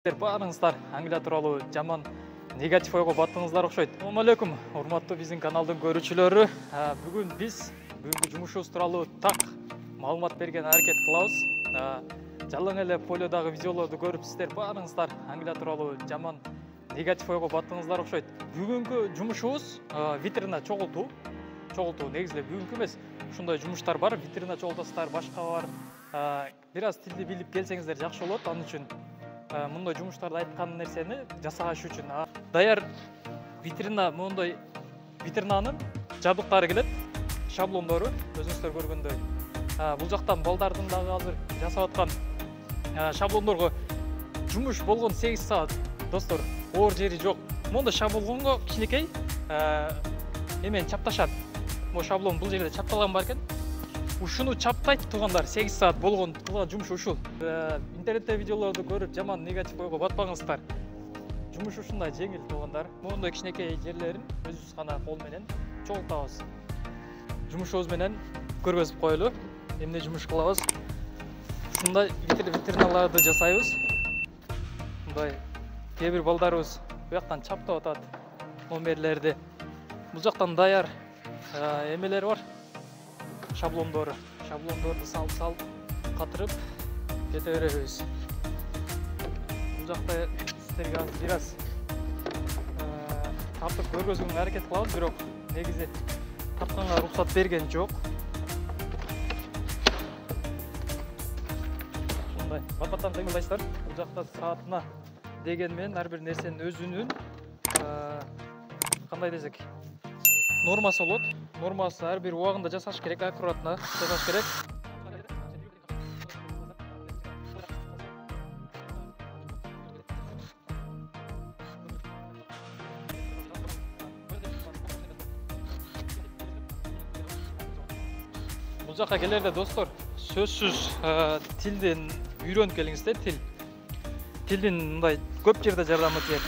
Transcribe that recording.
Баарыңыздар Англия тууралуу жаман негатив ойго баттыңыздар окшойт. Assalamu алейкум, урматтуу биздин каналдын көрүүчүлөрү. Бүгүн биз бүгүнкү жумушубуз тууралуу так маалымат берген аракет кылабыз. Жалаң эле полиодагы видеолорду көрүп сиздер баарыңыздар Англия тууралуу жаман негатив ойго баттыңыздар окшойт. Бүгүнкү жумушубуз витрина чогултуу. Негизи эле бүгүнкү эмес, ушундай жумуштар бар, витрина чогултасыздар, башка бар. Бир аз тилди билип келсеңиздер жакшы болот. Анын үчүн мындай жумуштарды айткан нерсени жасагаш үчүн даяр витрина, моундай витринанын жабдыктары келет, шаблондору өзүңүздөр көргөндөй. Бул жактан балдардын дагы азыр жасап аткан шаблондорго жумуш болгон 8 саат. Достор, оор жери жок. Моундай шаблонго кичинекей эмен чапташат. Могу шаблон бул жерде чапталган бар экен. Ушуну чаптайт туугандар, 8 саат болгон жумуш ушул. Интернетте видеолорду көрүп жаман негатив ойго батпаңыздар. Жумуш ушундай жеңил туугандар. Моундай кичинекей жерлерин өзүбүз гана кол менен чогултабыз. Жумушубуз менен көргөзүп коелу. Эмне жумуш кылабыз? Ушундай витриналарды жасайбыз. Мындай кээ бир балдарыбыз буяктан чаптап атат номерлерди. Бул жактан даяр эмелер бар. Шаблондорду салып катырып кете беребиз. Бул жакта сиздерге бир аз тартып көргөзүүгө аракет кылабыз, бирок негизи тартканга уруксат берген жок. Ушундай бат-баттан кыймылдайсыздар. Бул жакта саатына деген менен ар бир нерсенин өзүнүн кандай десек нормасы болот. Нормасы ар бир убагында жасаш керек, аккуратно жасаш керек. Бул жака келерде достор, сөзсүз тилден үйрөнүп келиңиздер. Тилдин мындай көп жерде жардамы тиет.